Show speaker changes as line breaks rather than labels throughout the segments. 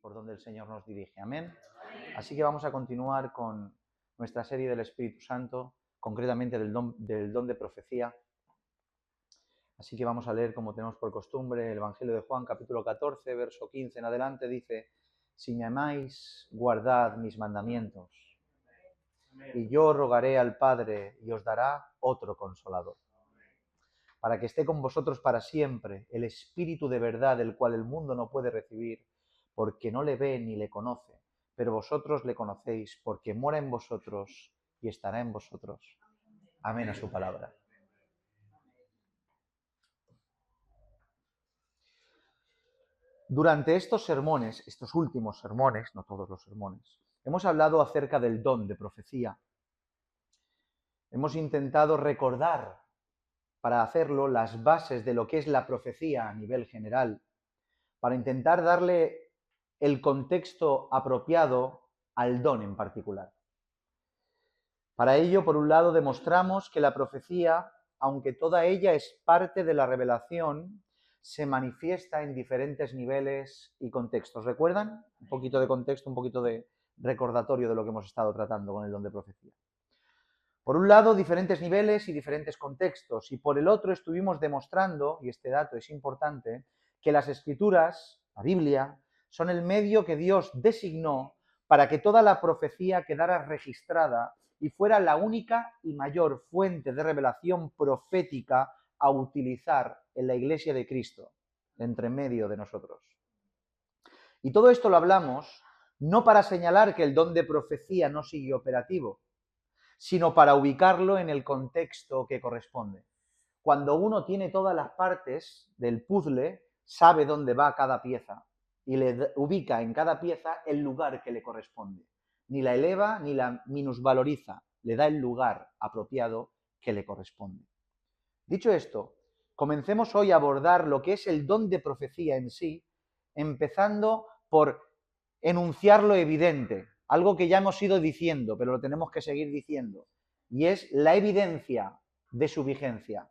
por donde el Señor nos dirige. Amén. Así que vamos a continuar con nuestra serie del Espíritu Santo, concretamente del don de profecía. Así que vamos a leer, como tenemos por costumbre, el Evangelio de Juan, capítulo 14, verso 15 en adelante. Dice: si me amáis, guardad mis mandamientos, y yo rogaré al Padre y os dará otro Consolador, para que esté con vosotros para siempre, el Espíritu de verdad, el cual el mundo no puede recibir, porque no le ve ni le conoce, pero vosotros le conocéis, porque mora en vosotros y estará en vosotros. Amén a su palabra. Durante estos sermones, estos últimos sermones, no todos los sermones, hemos hablado acerca del don de profecía. Hemos intentado recordar, para hacerlo, las bases de lo que es la profecía a nivel general, para intentar darle el contexto apropiado al don en particular. Para ello, por un lado, demostramos que la profecía, aunque toda ella es parte de la revelación, se manifiesta en diferentes niveles y contextos. ¿Recuerdan? Un poquito de contexto, un poquito de recordatorio de lo que hemos estado tratando con el don de profecía. Por un lado, diferentes niveles y diferentes contextos, y por el otro estuvimos demostrando, y este dato es importante, que las Escrituras, la Biblia, son el medio que Dios designó para que toda la profecía quedara registrada y fuera la única y mayor fuente de revelación profética a utilizar en la Iglesia de Cristo, entre medio de nosotros. Y todo esto lo hablamos no para señalar que el don de profecía no sigue operativo, sino para ubicarlo en el contexto que corresponde. Cuando uno tiene todas las partes del puzzle, sabe dónde va cada pieza y le ubica en cada pieza el lugar que le corresponde. Ni la eleva ni la minusvaloriza, le da el lugar apropiado que le corresponde. Dicho esto, comencemos hoy a abordar lo que es el don de profecía en sí, empezando por enunciar lo evidente, algo que ya hemos ido diciendo, pero lo tenemos que seguir diciendo, y es la evidencia de su vigencia.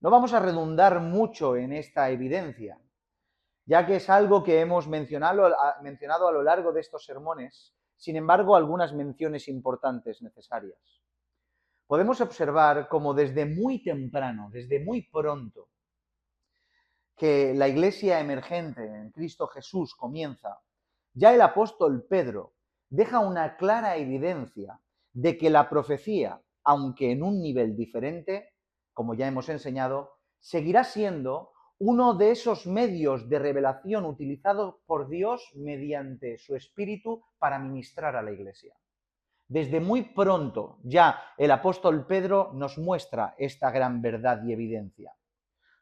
No vamos a redundar mucho en esta evidencia, ya que es algo que hemos mencionado a lo largo de estos sermones. Sin embargo, algunas menciones importantes necesarias. Podemos observar cómo desde muy temprano, desde muy pronto, que la iglesia emergente en Cristo Jesús comienza, ya el apóstol Pedro deja una clara evidencia de que la profecía, aunque en un nivel diferente, como ya hemos enseñado, seguirá siendo uno de esos medios de revelación utilizados por Dios mediante su Espíritu para ministrar a la iglesia. Desde muy pronto ya el apóstol Pedro nos muestra esta gran verdad y evidencia.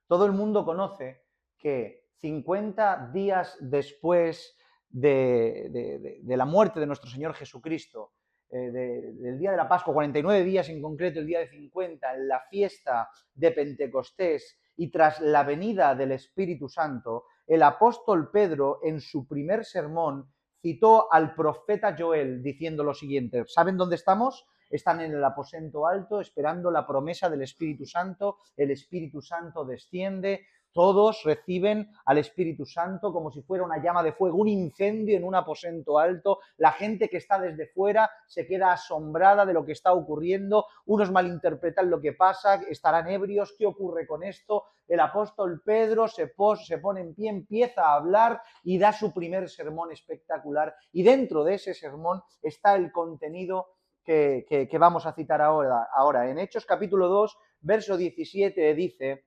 Todo el mundo conoce que 50 días después de la muerte de nuestro Señor Jesucristo, del día de la Pascua, 49 días en concreto, el día de 50, en la fiesta de Pentecostés y tras la venida del Espíritu Santo, el apóstol Pedro en su primer sermón citó al profeta Joel diciendo lo siguiente. ¿Saben dónde estamos? Están en el aposento alto esperando la promesa del Espíritu Santo. El Espíritu Santo desciende. Todos reciben al Espíritu Santo como si fuera una llama de fuego, un incendio en un aposento alto. La gente que está desde fuera se queda asombrada de lo que está ocurriendo. Unos malinterpretan lo que pasa, estarán ebrios. ¿Qué ocurre con esto? El apóstol Pedro se pone en pie, empieza a hablar y da su primer sermón espectacular. Y dentro de ese sermón está el contenido que vamos a citar ahora. En Hechos capítulo 2, verso 17 dice: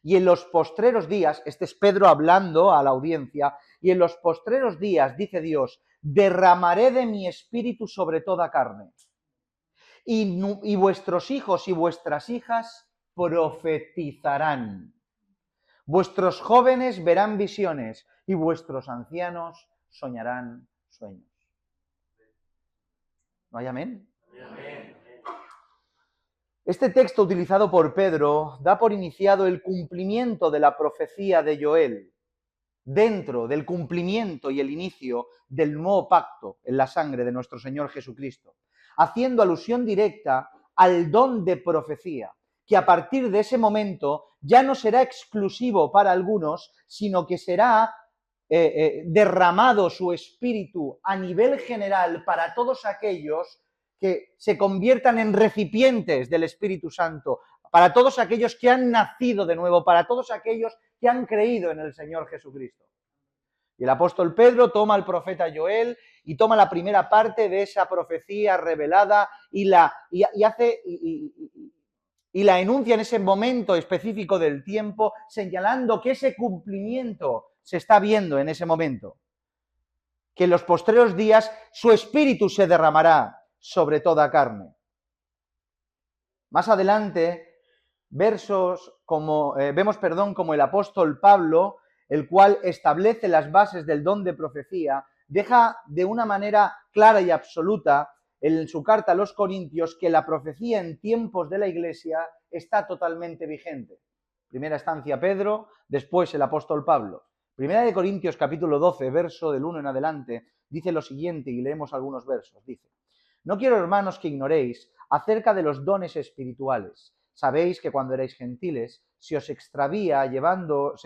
y en los postreros días, este es Pedro hablando a la audiencia, y en los postreros días, dice Dios, derramaré de mi espíritu sobre toda carne. Y vuestros hijos y vuestras hijas profetizarán. Vuestros jóvenes verán visiones y vuestros ancianos soñarán sueños. ¿No hay amén? Amén. Este texto utilizado por Pedro da por iniciado el cumplimiento de la profecía de Joel, dentro del cumplimiento y el inicio del nuevo pacto en la sangre de nuestro Señor Jesucristo, haciendo alusión directa al don de profecía, que a partir de ese momento ya no será exclusivo para algunos, sino que será derramado su espíritu a nivel general para todos aquellos que se conviertan en recipientes del Espíritu Santo, para todos aquellos que han nacido de nuevo, para todos aquellos que han creído en el Señor Jesucristo. Y el apóstol Pedro toma al profeta Joel y toma la primera parte de esa profecía revelada y la enuncia en ese momento específico del tiempo, señalando que ese cumplimiento se está viendo en ese momento. Que en los postreros días su espíritu se derramará sobre toda carne. Más adelante, vemos como el apóstol Pablo, el cual establece las bases del don de profecía, deja de una manera clara y absoluta en su carta a los Corintios que la profecía en tiempos de la Iglesia está totalmente vigente. Primera estancia Pedro, después el apóstol Pablo. Primera de Corintios capítulo 12, verso del 1 en adelante, dice lo siguiente, y leemos algunos versos. Dice: no quiero, hermanos, que ignoréis acerca de los dones espirituales. Sabéis que cuando erais gentiles, se os extraviaba llevándoos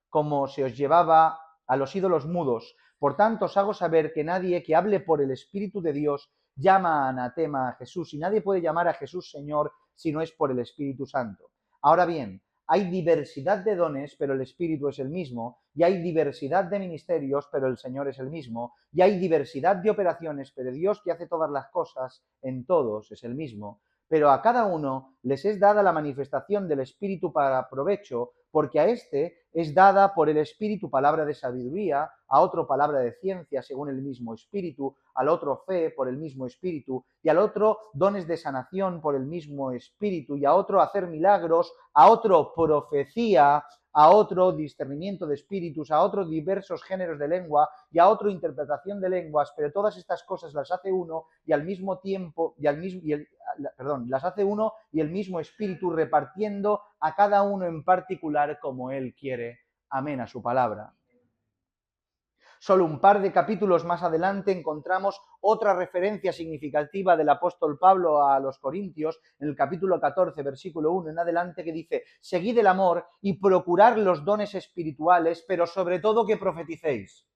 como se os llevaba a los ídolos mudos. Por tanto, os hago saber que nadie que hable por el Espíritu de Dios llama anatema a Jesús, y nadie puede llamar a Jesús Señor si no es por el Espíritu Santo. Ahora bien, hay diversidad de dones, pero el Espíritu es el mismo, y hay diversidad de ministerios, pero el Señor es el mismo, y hay diversidad de operaciones, pero Dios, que hace todas las cosas en todos, es el mismo. Pero a cada uno les es dada la manifestación del Espíritu para provecho, porque a este es dada por el Espíritu palabra de sabiduría, a otro palabra de ciencia según el mismo Espíritu, al otro fe por el mismo Espíritu, y al otro dones de sanación por el mismo Espíritu, y a otro hacer milagros, a otro profecía, a otro discernimiento de espíritus, a otros diversos géneros de lengua, y a otro interpretación de lenguas, pero todas estas cosas las hace uno y al mismo tiempo, las hace uno y el mismo Espíritu, repartiendo a cada uno en particular como Él quiere. Amén a su palabra. Solo un par de capítulos más adelante encontramos otra referencia significativa del apóstol Pablo a los Corintios, en el capítulo 14, versículo 1 en adelante, que dice: seguid el amor y procurad los dones espirituales, pero sobre todo que profeticéis.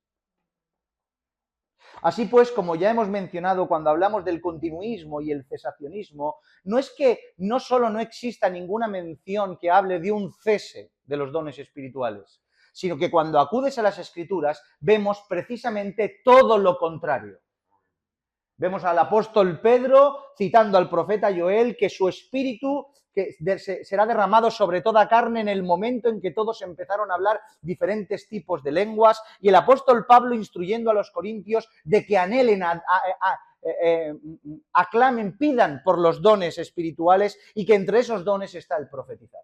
Así pues, como ya hemos mencionado cuando hablamos del continuismo y el cesacionismo, no es que no solo no exista ninguna mención que hable de un cese de los dones espirituales, sino que cuando acudes a las Escrituras vemos precisamente todo lo contrario. Vemos al apóstol Pedro citando al profeta Joel que su espíritu será derramado sobre toda carne en el momento en que todos empezaron a hablar diferentes tipos de lenguas, y el apóstol Pablo instruyendo a los corintios de que anhelen, aclamen, pidan por los dones espirituales, y que entre esos dones está el profetizar.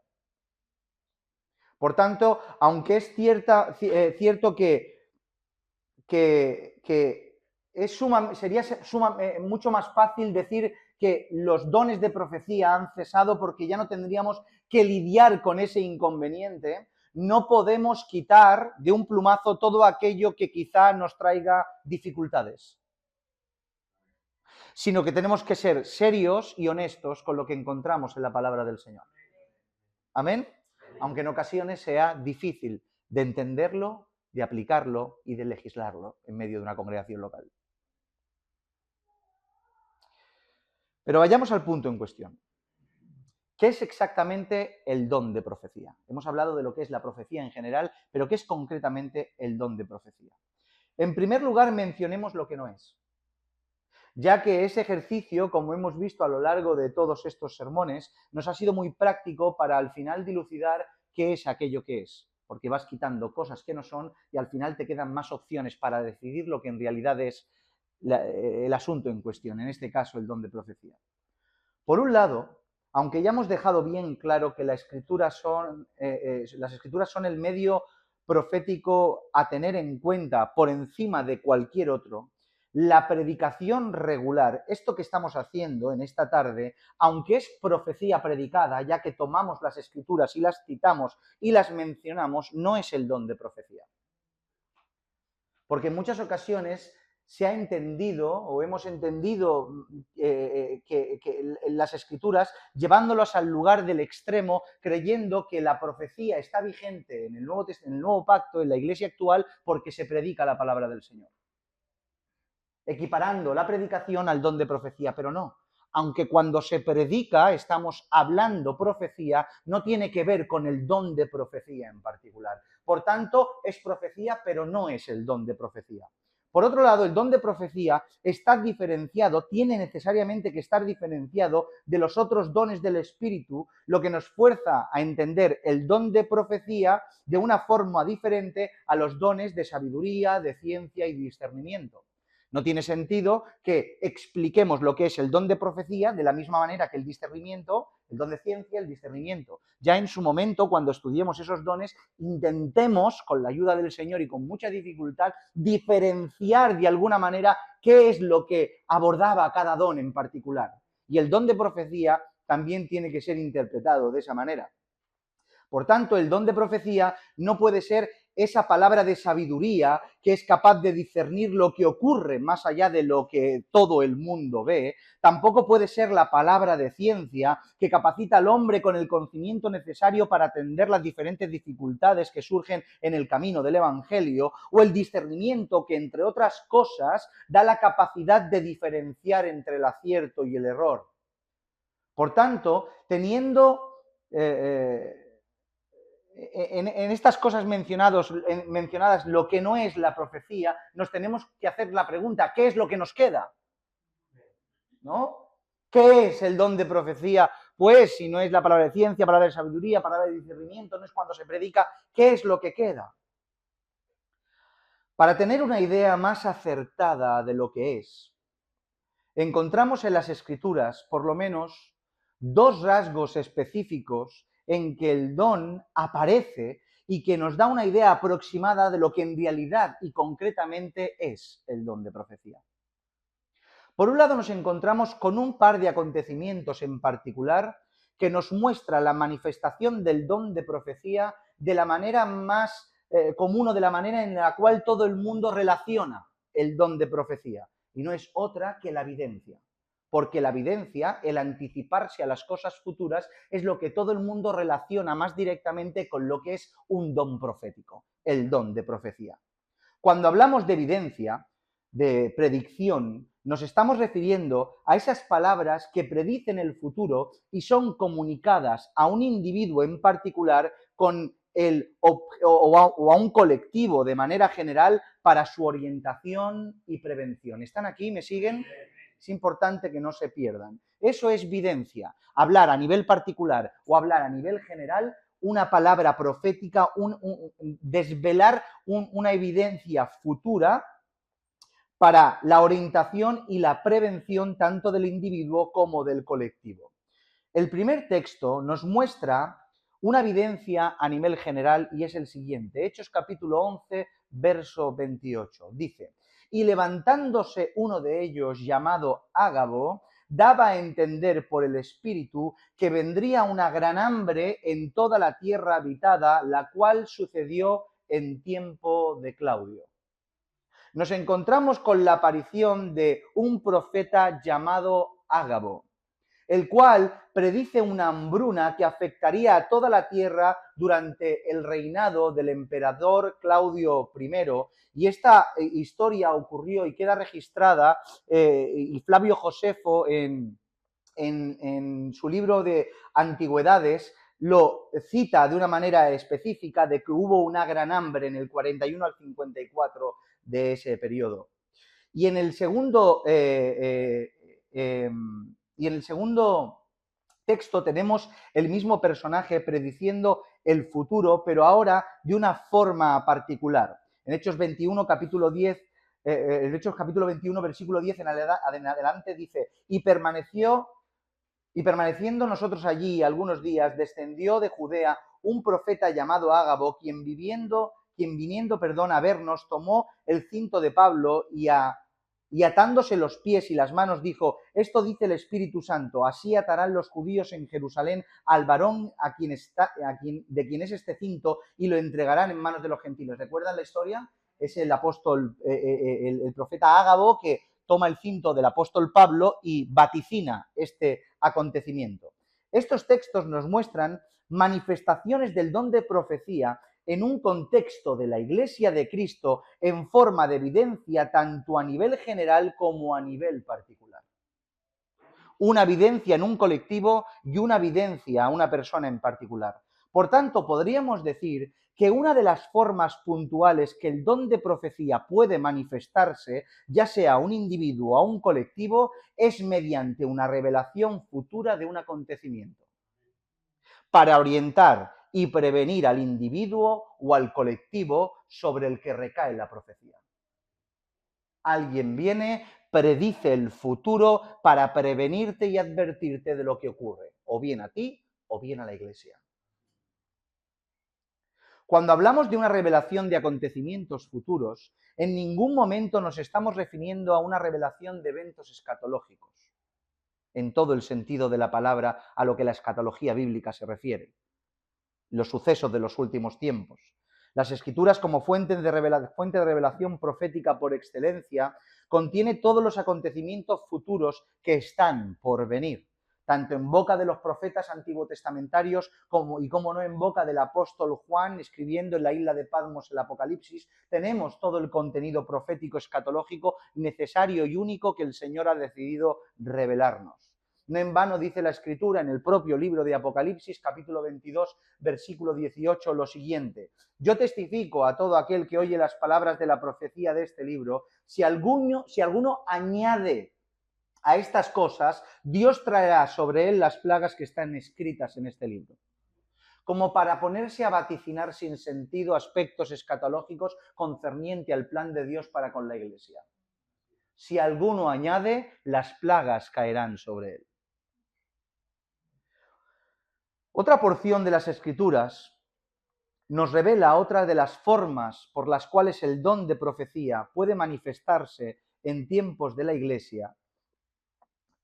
Por tanto, aunque es cierto que sería mucho más fácil decir que los dones de profecía han cesado porque ya no tendríamos que lidiar con ese inconveniente, no podemos quitar de un plumazo todo aquello que quizá nos traiga dificultades, sino que tenemos que ser serios y honestos con lo que encontramos en la palabra del Señor. Amén. Aunque en ocasiones sea difícil de entenderlo, de aplicarlo y de legislarlo en medio de una congregación local. Pero vayamos al punto en cuestión. ¿Qué es exactamente el don de profecía? Hemos hablado de lo que es la profecía en general, pero ¿qué es concretamente el don de profecía? En primer lugar, mencionemos lo que no es, ya que ese ejercicio, como hemos visto a lo largo de todos estos sermones, nos ha sido muy práctico para al final dilucidar qué es aquello que es, porque vas quitando cosas que no son y al final te quedan más opciones para decidir lo que en realidad es el asunto en cuestión, en este caso el don de profecía. Por un lado, aunque ya hemos dejado bien claro que las escrituras son el medio profético a tener en cuenta por encima de cualquier otro, la predicación regular, esto que estamos haciendo en esta tarde, aunque es profecía predicada, ya que tomamos las escrituras y las citamos y las mencionamos, no es el don de profecía. Porque en muchas ocasiones se ha entendido o hemos entendido que las Escrituras, llevándolas al lugar del extremo, creyendo que la profecía está vigente en el Nuevo Pacto, en la Iglesia actual, porque se predica la palabra del Señor. Equiparando la predicación al don de profecía, pero no. Aunque cuando se predica estamos hablando profecía, no tiene que ver con el don de profecía en particular. Por tanto, es profecía, pero no es el don de profecía. Por otro lado, el don de profecía está diferenciado, tiene necesariamente que estar diferenciado de los otros dones del Espíritu, lo que nos fuerza a entender el don de profecía de una forma diferente a los dones de sabiduría, de ciencia y discernimiento. No tiene sentido que expliquemos lo que es el don de profecía de la misma manera que el discernimiento, el don de ciencia, el discernimiento. Ya en su momento, cuando estudiemos esos dones, intentemos, con la ayuda del Señor y con mucha dificultad, diferenciar de alguna manera qué es lo que abordaba cada don en particular. Y el don de profecía también tiene que ser interpretado de esa manera. Por tanto, el don de profecía no puede ser esa palabra de sabiduría que es capaz de discernir lo que ocurre más allá de lo que todo el mundo ve. Tampoco puede ser la palabra de ciencia que capacita al hombre con el conocimiento necesario para atender las diferentes dificultades que surgen en el camino del Evangelio, o el discernimiento que, entre otras cosas, da la capacidad de diferenciar entre el acierto y el error. Por tanto, teniendo en estas cosas mencionadas lo que no es la profecía, nos tenemos que hacer la pregunta, ¿qué es lo que nos queda? ¿No? ¿Qué es el don de profecía? Pues si no es la palabra de ciencia, palabra de sabiduría, palabra de discernimiento, no es cuando se predica, ¿qué es lo que queda? Para tener una idea más acertada de lo que es, encontramos en las Escrituras, por lo menos, dos rasgos específicos en que el don aparece y que nos da una idea aproximada de lo que en realidad y concretamente es el don de profecía. Por un lado, nos encontramos con un par de acontecimientos en particular que nos muestra la manifestación del don de profecía de la manera más común o de la manera en la cual todo el mundo relaciona el don de profecía. Y no es otra que la evidencia. Porque la evidencia, el anticiparse a las cosas futuras, es lo que todo el mundo relaciona más directamente con lo que es un don profético, el don de profecía. Cuando hablamos de evidencia, de predicción, nos estamos refiriendo a esas palabras que predicen el futuro y son comunicadas a un individuo en particular con o a un colectivo de manera general para su orientación y prevención. ¿Están aquí? ¿Me siguen? Es importante que no se pierdan. Eso es videncia. Hablar a nivel particular o hablar a nivel general, una palabra profética, desvelar una evidencia futura para la orientación y la prevención tanto del individuo como del colectivo. El primer texto nos muestra una evidencia a nivel general y es el siguiente. Hechos capítulo 11, verso 28. Dice: y levantándose uno de ellos, llamado Ágabo, daba a entender por el Espíritu que vendría una gran hambre en toda la tierra habitada, la cual sucedió en tiempo de Claudio. Nos encontramos con la aparición de un profeta llamado Ágabo, el cual predice una hambruna que afectaría a toda la tierra durante el reinado del emperador Claudio I. Y esta historia ocurrió y queda registrada, y Flavio Josefo en su libro de Antigüedades lo cita de una manera específica de que hubo una gran hambre en el 41 al 54 de ese periodo. Y en el segundo texto tenemos el mismo personaje prediciendo el futuro, pero ahora de una forma particular. En Hechos 21, capítulo 10, Hechos capítulo 21, versículo 10 en adelante dice: y permaneciendo nosotros allí algunos días, descendió de Judea un profeta llamado Ágabo, quien viniendo a vernos, tomó el cinto de Pablo y atándose los pies y las manos dijo: esto dice el Espíritu Santo, así atarán los judíos en Jerusalén al varón de quien es este cinto y lo entregarán en manos de los gentiles. ¿Recuerdan la historia? es el apóstol, el profeta Ágabo, que toma el cinto del apóstol Pablo y vaticina este acontecimiento. Estos textos nos muestran manifestaciones del don de profecía en un contexto de la Iglesia de Cristo en forma de evidencia tanto a nivel general como a nivel particular. Una evidencia en un colectivo y una evidencia a una persona en particular. Por tanto, podríamos decir que una de las formas puntuales que el don de profecía puede manifestarse, ya sea a un individuo o a un colectivo, es mediante una revelación futura de un acontecimiento, para orientar y prevenir al individuo o al colectivo sobre el que recae la profecía. Alguien viene, predice el futuro para prevenirte y advertirte de lo que ocurre, o bien a ti o bien a la Iglesia. Cuando hablamos de una revelación de acontecimientos futuros, en ningún momento nos estamos refiriendo a una revelación de eventos escatológicos, en todo el sentido de la palabra a lo que la escatología bíblica se refiere, los sucesos de los últimos tiempos. Las Escrituras, como fuente de revelación profética por excelencia, contiene todos los acontecimientos futuros que están por venir, tanto en boca de los profetas antiguotestamentarios como no en boca del apóstol Juan escribiendo en la isla de Patmos el Apocalipsis. Tenemos todo el contenido profético escatológico necesario y único que el Señor ha decidido revelarnos. No en vano dice la Escritura en el propio libro de Apocalipsis, capítulo 22, versículo 18, lo siguiente: yo testifico a todo aquel que oye las palabras de la profecía de este libro, si alguno añade a estas cosas, Dios traerá sobre él las plagas que están escritas en este libro. Como para ponerse a vaticinar sin sentido aspectos escatológicos concerniente al plan de Dios para con la Iglesia. Si alguno añade, las plagas caerán sobre él. Otra porción de las Escrituras nos revela otra de las formas por las cuales el don de profecía puede manifestarse en tiempos de la Iglesia,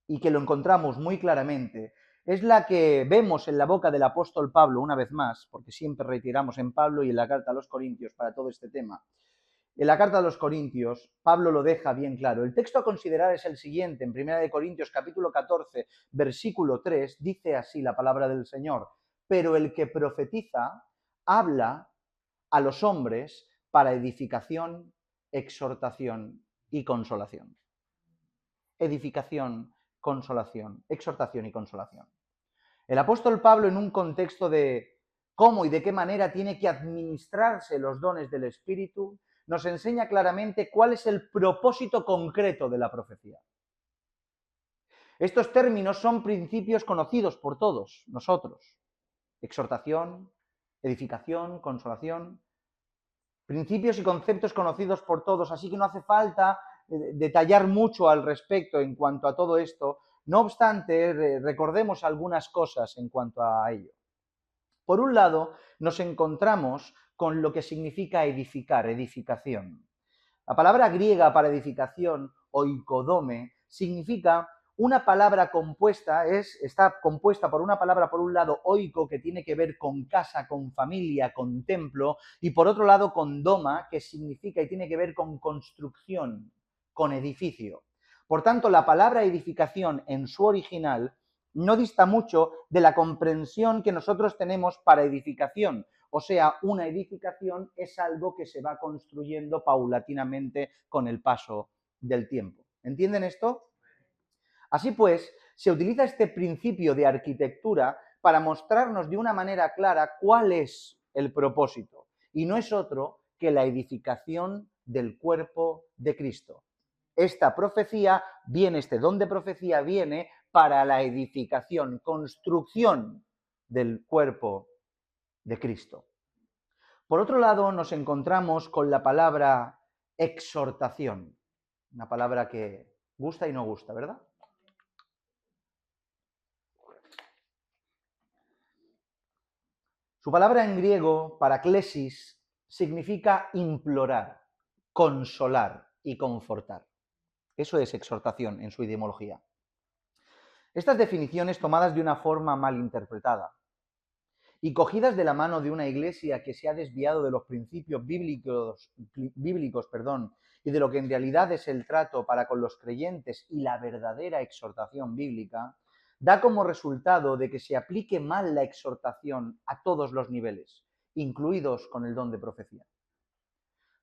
y que lo encontramos muy claramente, es la que vemos en la boca del apóstol Pablo una vez más, porque siempre retiramos en Pablo y en la carta a los Corintios para todo este tema. En la carta a los Corintios, Pablo lo deja bien claro. El texto a considerar es el siguiente. En 1 Corintios capítulo 14, versículo 3, dice así la palabra del Señor: pero el que profetiza habla a los hombres para edificación, exhortación y consolación. Edificación, consolación, exhortación y consolación. El apóstol Pablo, en un contexto de cómo y de qué manera tiene que administrarse los dones del Espíritu, nos enseña claramente cuál es el propósito concreto de la profecía. Estos términos son principios conocidos por todos nosotros: exhortación, edificación, consolación, principios y conceptos conocidos por todos, así que no hace falta detallar mucho al respecto en cuanto a todo esto. No obstante, recordemos algunas cosas en cuanto a ello. Por un lado, nos encontramos con lo que significa edificar, edificación. La palabra griega para edificación, oikodome, significa una palabra compuesta, está compuesta por una palabra, por un lado, oiko, que tiene que ver con casa, con familia, con templo, y por otro lado, con doma, que significa y tiene que ver con construcción, con edificio. Por tanto, la palabra edificación en su original no dista mucho de la comprensión que nosotros tenemos para edificación. O sea, una edificación es algo que se va construyendo paulatinamente con el paso del tiempo. ¿Entienden esto? Así pues, se utiliza este principio de arquitectura para mostrarnos de una manera clara cuál es el propósito. Y no es otro que la edificación del cuerpo de Cristo. Esta profecía viene, este don de profecía viene para la edificación, construcción del cuerpo de Cristo. Por otro lado, nos encontramos con la palabra exhortación, una palabra que gusta y no gusta, ¿verdad? Su palabra en griego, paraklesis, significa implorar, consolar y confortar. Eso es exhortación en su etimología. Estas definiciones, tomadas de una forma mal interpretada y cogidas de la mano de una iglesia que se ha desviado de los principios bíblicos, y de lo que en realidad es el trato para con los creyentes y la verdadera exhortación bíblica, da como resultado de que se aplique mal la exhortación a todos los niveles, incluidos con el don de profecía.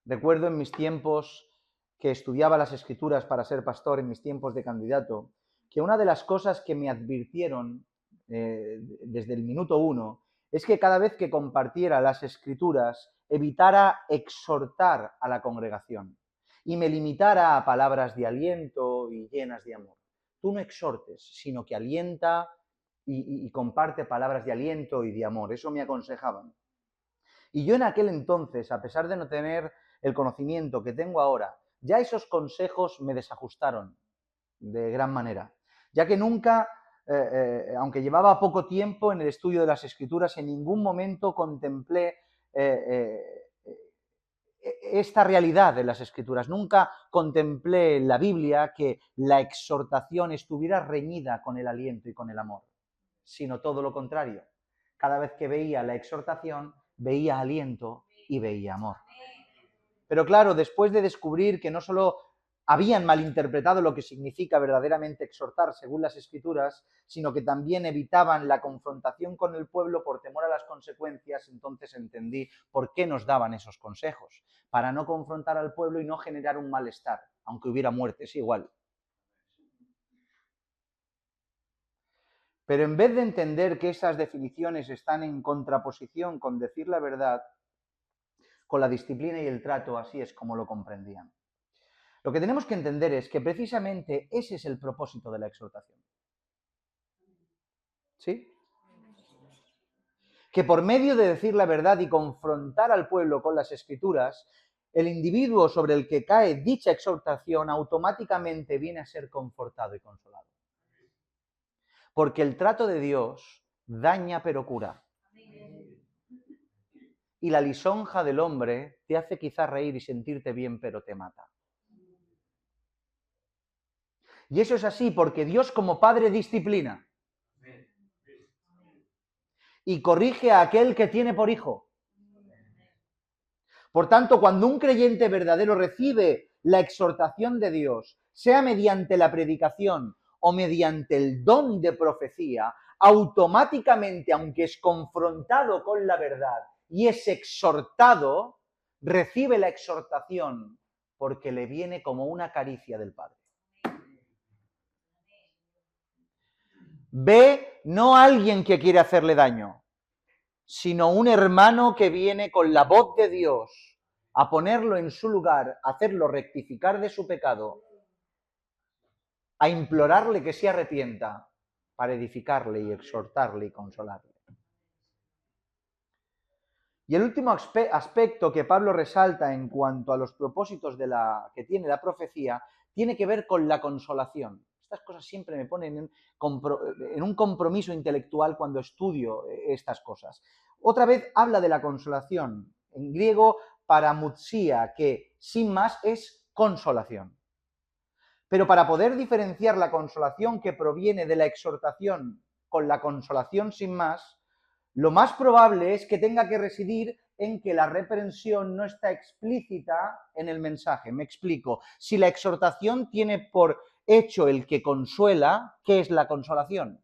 Recuerdo en mis tiempos que estudiaba las Escrituras para ser pastor, en mis tiempos de candidato, que una de las cosas que me advirtieron desde el minuto 1 es que cada vez que compartiera las Escrituras evitara exhortar a la congregación y me limitara a palabras de aliento y llenas de amor. Tú no exhortes, sino que alienta y comparte palabras de aliento y de amor. Eso me aconsejaban. Y yo en aquel entonces, a pesar de no tener el conocimiento que tengo ahora, ya esos consejos me desajustaron de gran manera, ya que nunca, aunque llevaba poco tiempo en el estudio de las Escrituras, en ningún momento contemplé esta realidad de las Escrituras. Nunca contemplé en la Biblia que la exhortación estuviera reñida con el aliento y con el amor, sino todo lo contrario. Cada vez que veía la exhortación, veía aliento y veía amor. Pero claro, después de descubrir que no solo habían malinterpretado lo que significa verdaderamente exhortar según las Escrituras, sino que también evitaban la confrontación con el pueblo por temor a las consecuencias, entonces entendí por qué nos daban esos consejos, para no confrontar al pueblo y no generar un malestar, aunque hubiera muertes igual. Pero en vez de entender que esas definiciones están en contraposición con decir la verdad, con la disciplina y el trato, así es como lo comprendían. Lo que tenemos que entender es que precisamente ese es el propósito de la exhortación. ¿Sí? Que por medio de decir la verdad y confrontar al pueblo con las Escrituras, el individuo sobre el que cae dicha exhortación automáticamente viene a ser confortado y consolado. Porque el trato de Dios daña pero cura. Y la lisonja del hombre te hace quizás reír y sentirte bien, pero te mata. Y eso es así porque Dios como Padre disciplina y corrige a aquel que tiene por hijo. Por tanto, cuando un creyente verdadero recibe la exhortación de Dios, sea mediante la predicación o mediante el don de profecía, automáticamente, aunque es confrontado con la verdad y es exhortado, recibe la exhortación porque le viene como una caricia del Padre. Ve no a alguien que quiere hacerle daño, sino un hermano que viene con la voz de Dios a ponerlo en su lugar, a hacerlo rectificar de su pecado, a implorarle que se arrepienta para edificarle y exhortarle y consolarle. Y el último aspecto que Pablo resalta en cuanto a los propósitos que tiene la profecía tiene que ver con la consolación. Estas cosas siempre me ponen en un compromiso intelectual cuando estudio estas cosas. Otra vez habla de la consolación. En griego, paramousia, que sin más es consolación. Pero para poder diferenciar la consolación que proviene de la exhortación con la consolación sin más, lo más probable es que tenga que residir en que la reprensión no está explícita en el mensaje. Me explico. Si la exhortación tiene por hecho el que consuela, ¿qué es la consolación?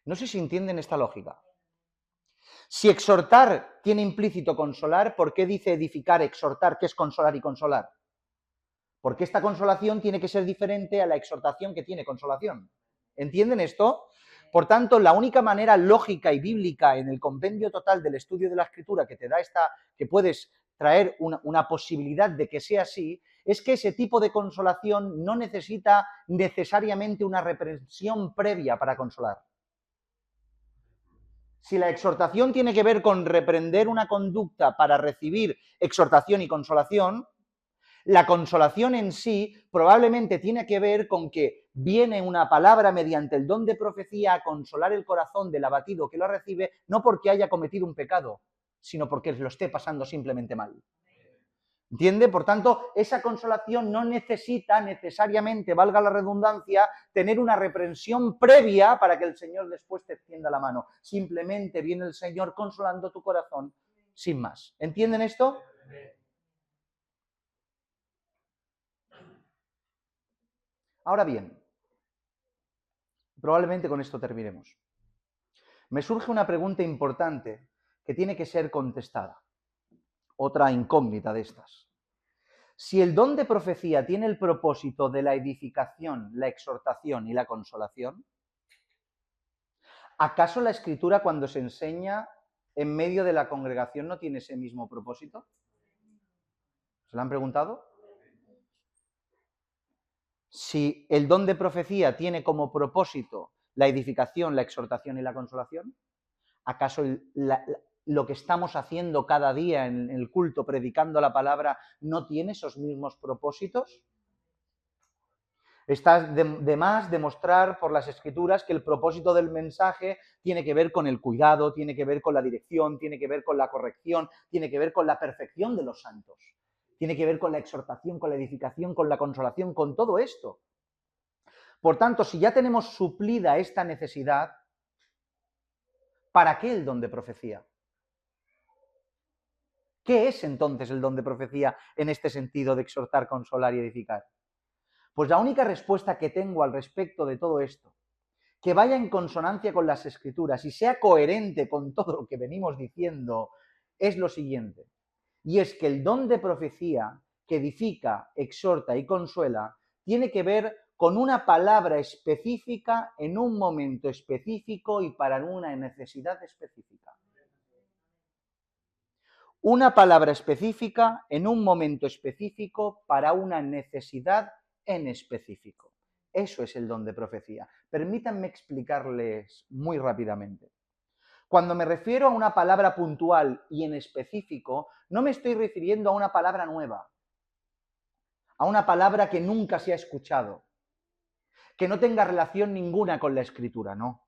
No sé si entienden esta lógica. Si exhortar tiene implícito consolar, ¿por qué dice edificar, exhortar? ¿Qué es consolar y consolar? Porque esta consolación tiene que ser diferente a la exhortación que tiene consolación. ¿Entienden esto? Por tanto, la única manera lógica y bíblica en el compendio total del estudio de la Escritura que te da que puedes traer una posibilidad de que sea así, es que ese tipo de consolación no necesita necesariamente una reprensión previa para consolar. Si la exhortación tiene que ver con reprender una conducta para recibir exhortación y consolación, la consolación en sí probablemente tiene que ver con que viene una palabra mediante el don de profecía a consolar el corazón del abatido que lo recibe, no porque haya cometido un pecado, sino porque lo esté pasando simplemente mal. ¿Entiende? Por tanto, esa consolación no necesita necesariamente, valga la redundancia, tener una reprensión previa para que el Señor después te extienda la mano. Simplemente viene el Señor consolando tu corazón sin más. ¿Entienden esto? Ahora bien, probablemente con esto terminemos. Me surge una pregunta importante que tiene que ser contestada. Otra incógnita de estas. Si el don de profecía tiene el propósito de la edificación, la exhortación y la consolación, ¿acaso la Escritura cuando se enseña en medio de la congregación no tiene ese mismo propósito? ¿Se lo han preguntado? Si el don de profecía tiene como propósito la edificación, la exhortación y la consolación, ¿acaso lo que estamos haciendo cada día en el culto, predicando la palabra, no tiene esos mismos propósitos? Está de más demostrar por las Escrituras que el propósito del mensaje tiene que ver con el cuidado, tiene que ver con la dirección, tiene que ver con la corrección, tiene que ver con la perfección de los santos, tiene que ver con la exhortación, con la edificación, con la consolación, con todo esto. Por tanto, si ya tenemos suplida esta necesidad, ¿para qué el don de profecía? ¿Qué es entonces el don de profecía en este sentido de exhortar, consolar y edificar? Pues la única respuesta que tengo al respecto de todo esto, que vaya en consonancia con las Escrituras y sea coherente con todo lo que venimos diciendo, es lo siguiente. Y es que el don de profecía que edifica, exhorta y consuela tiene que ver con una palabra específica en un momento específico y para una necesidad específica. Una palabra específica en un momento específico para una necesidad en específico. Eso es el don de profecía. Permítanme explicarles muy rápidamente. Cuando me refiero a una palabra puntual y en específico, no me estoy refiriendo a una palabra nueva, a una palabra que nunca se ha escuchado, que no tenga relación ninguna con la Escritura, no.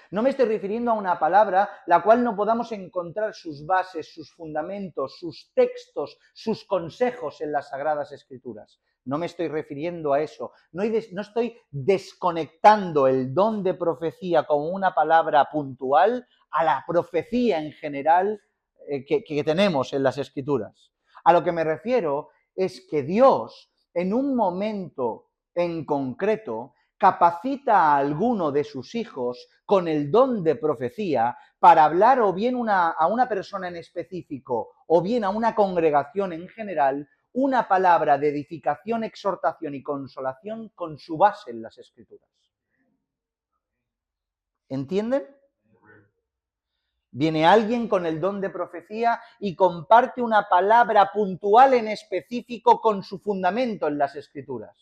No me estoy refiriendo a una palabra la cual no podamos encontrar sus bases, sus fundamentos, sus textos, sus consejos en las Sagradas Escrituras. No me estoy refiriendo a eso. No estoy desconectando el don de profecía como una palabra puntual a la profecía en general que tenemos en las Escrituras. A lo que me refiero es que Dios, en un momento en concreto, capacita a alguno de sus hijos con el don de profecía para hablar o bien a una persona en específico o bien a una congregación en general una palabra de edificación, exhortación y consolación con su base en las Escrituras. ¿Entienden? Viene alguien con el don de profecía y comparte una palabra puntual en específico con su fundamento en las Escrituras.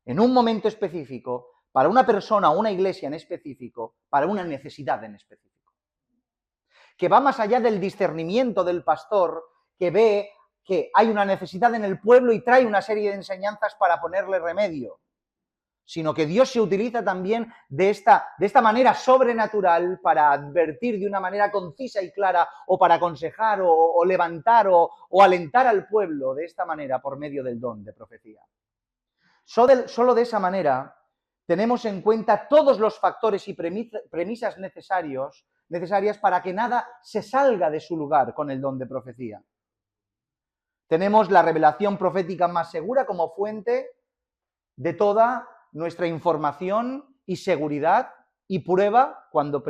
En un momento específico, para una persona o una iglesia en específico, para una necesidad en específico. Que va más allá del discernimiento del pastor que ve que hay una necesidad en el pueblo y trae una serie de enseñanzas para ponerle remedio, sino que Dios se utiliza también de esta manera sobrenatural para advertir de una manera concisa y clara o para aconsejar o levantar o alentar al pueblo de esta manera por medio del don de profecía. Solo de esa manera tenemos en cuenta todos los factores y premisas necesarias para que nada se salga de su lugar con el don de profecía. Tenemos la revelación profética más segura como fuente de toda nuestra información y seguridad y prueba cuando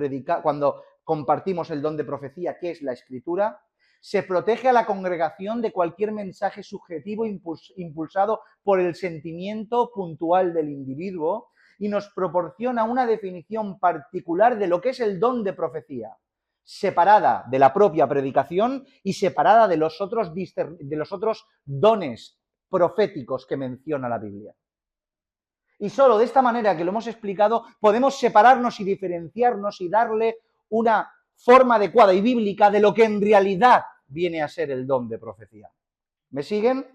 compartimos el don de profecía, que es la Escritura. Se protege a la congregación de cualquier mensaje subjetivo impulsado por el sentimiento puntual del individuo y nos proporciona una definición particular de lo que es el don de profecía, separada de la propia predicación y separada de los otros dones proféticos que menciona la Biblia. Y solo de esta manera que lo hemos explicado podemos separarnos y diferenciarnos y darle una forma adecuada y bíblica de lo que en realidad viene a ser el don de profecía. ¿Me siguen?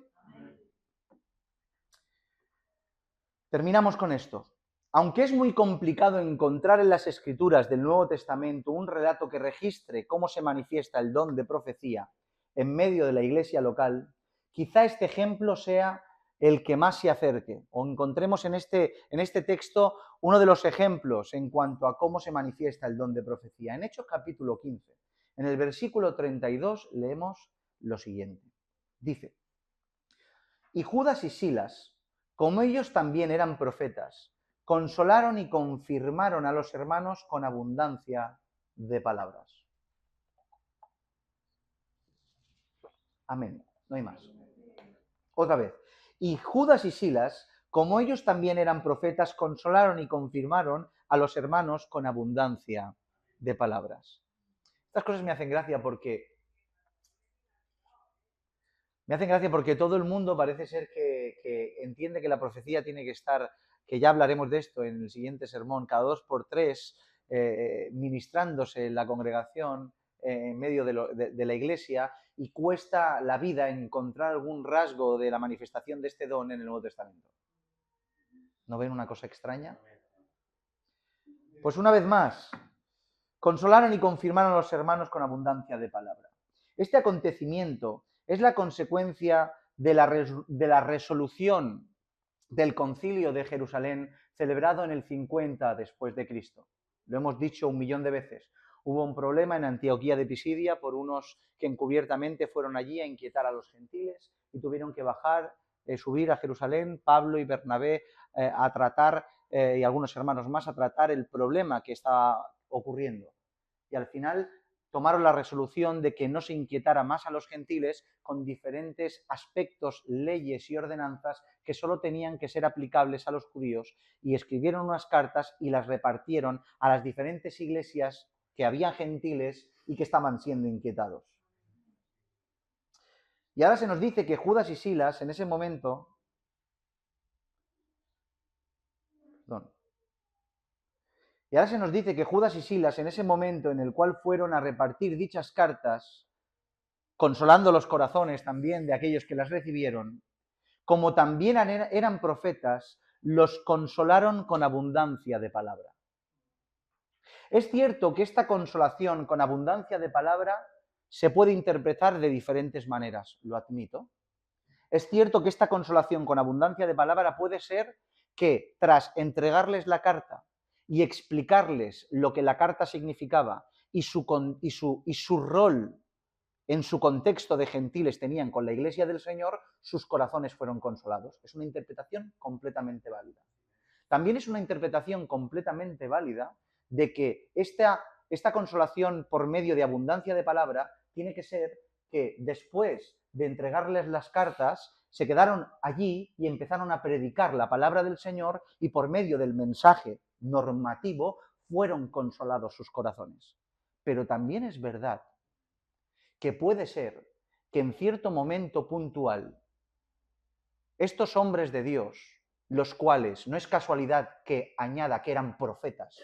Terminamos con esto. Aunque es muy complicado encontrar en las Escrituras del Nuevo Testamento un relato que registre cómo se manifiesta el don de profecía en medio de la iglesia local, Quizá este ejemplo sea el que más se acerque, o encontremos en este texto uno de los ejemplos en cuanto a cómo se manifiesta el don de profecía. En Hechos capítulo 15, en el versículo 32, leemos lo siguiente. Dice: y Judas y Silas, como ellos también eran profetas, consolaron y confirmaron a los hermanos con abundancia de palabras. Amén. No hay más. Otra vez. Y Judas y Silas, como ellos también eran profetas, consolaron y confirmaron a los hermanos con abundancia de palabras. Estas cosas me hacen gracia porque todo el mundo parece ser que entiende que la profecía tiene que estar, que ya hablaremos de esto en el siguiente sermón, cada 2 por 3, ministrándose en la congregación, en medio de la iglesia, y cuesta la vida encontrar algún rasgo de la manifestación de este don en el Nuevo Testamento. ¿No ven una cosa extraña? Pues una vez más, consolaron y confirmaron a los hermanos con abundancia de palabra. Este acontecimiento es la consecuencia de la resolución del Concilio de Jerusalén celebrado en el 50 después de Cristo. Lo hemos dicho 1.000.000 de veces. Hubo un problema en Antioquía de Pisidia por unos que encubiertamente fueron allí a inquietar a los gentiles y tuvieron que subir a Jerusalén, Pablo y Bernabé a tratar, y algunos hermanos más, a tratar el problema que estaba ocurriendo. Y al final tomaron la resolución de que no se inquietara más a los gentiles con diferentes aspectos, leyes y ordenanzas que solo tenían que ser aplicables a los judíos, y escribieron unas cartas y las repartieron a las diferentes iglesias que había gentiles y que estaban siendo inquietados. Y ahora se nos dice que Judas y Silas en ese momento... Y ahora se nos dice que Judas y Silas, en ese momento en el cual fueron a repartir dichas cartas, consolando los corazones también de aquellos que las recibieron, como también eran profetas, los consolaron con abundancia de palabra. Es cierto que esta consolación con abundancia de palabra se puede interpretar de diferentes maneras, lo admito. Es cierto que esta consolación con abundancia de palabra puede ser que tras entregarles la carta y explicarles lo que la carta significaba y su rol en su contexto de gentiles tenían con la Iglesia del Señor, sus corazones fueron consolados. Es una interpretación completamente válida. También es una interpretación completamente válida de que esta consolación por medio de abundancia de palabra tiene que ser que después de entregarles las cartas se quedaron allí y empezaron a predicar la palabra del Señor, y por medio del mensaje normativo fueron consolados sus corazones. Pero también es verdad que puede ser que en cierto momento puntual estos hombres de Dios, los cuales no es casualidad que añada que eran profetas,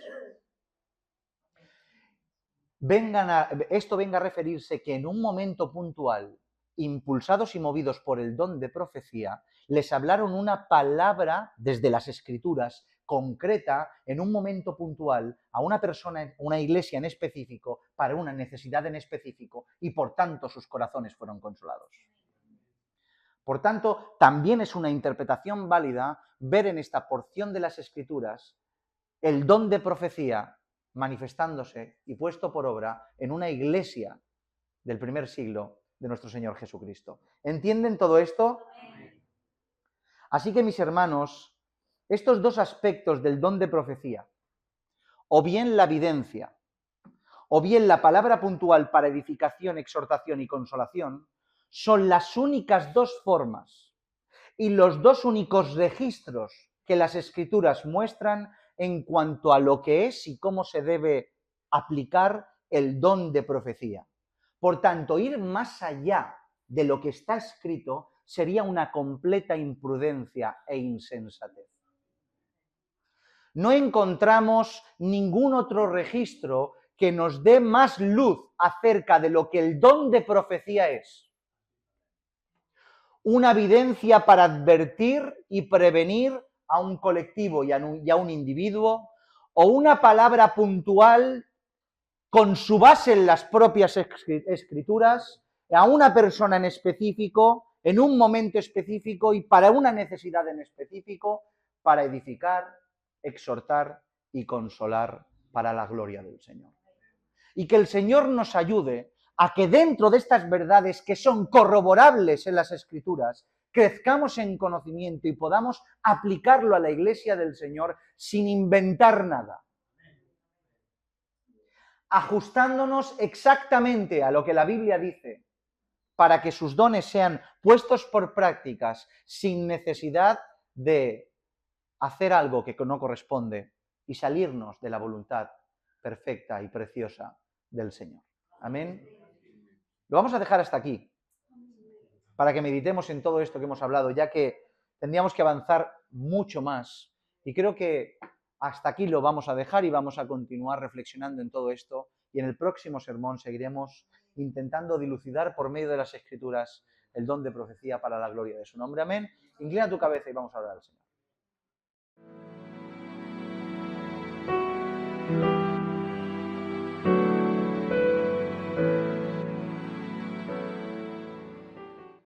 esto venga a referirse que en un momento puntual, impulsados y movidos por el don de profecía, les hablaron una palabra desde las Escrituras concreta en un momento puntual a una persona, una iglesia en específico, para una necesidad en específico, y por tanto sus corazones fueron consolados. Por tanto, también es una interpretación válida ver en esta porción de las Escrituras el don de profecía manifestándose y puesto por obra en una iglesia del primer siglo de nuestro Señor Jesucristo. ¿Entienden todo esto? Así que, mis hermanos, estos dos aspectos del don de profecía, o bien la evidencia, o bien la palabra puntual para edificación, exhortación y consolación, son las únicas dos formas y los dos únicos registros que las Escrituras muestran en cuanto a lo que es y cómo se debe aplicar el don de profecía. Por tanto, ir más allá de lo que está escrito sería una completa imprudencia e insensatez. No encontramos ningún otro registro que nos dé más luz acerca de lo que el don de profecía es. Una evidencia para advertir y prevenir a un colectivo y a un individuo, o una palabra puntual con su base en las propias Escrituras, a una persona en específico en un momento específico y para una necesidad en específico, para edificar, exhortar y consolar para la gloria del Señor. Y que el Señor nos ayude a que dentro de estas verdades que son corroborables en las Escrituras, crezcamos en conocimiento y podamos aplicarlo a la Iglesia del Señor sin inventar nada, ajustándonos exactamente a lo que la Biblia dice, para que sus dones sean puestos por prácticas sin necesidad de hacer algo que no corresponde y salirnos de la voluntad perfecta y preciosa del Señor. Amén. Lo vamos a dejar hasta aquí, para que meditemos en todo esto que hemos hablado, ya que tendríamos que avanzar mucho más. Y creo que hasta aquí lo vamos a dejar y vamos a continuar reflexionando en todo esto. Y en el próximo sermón seguiremos intentando dilucidar por medio de las Escrituras el don de profecía para la gloria de su nombre. Amén. Inclina tu cabeza y vamos a orar al Señor.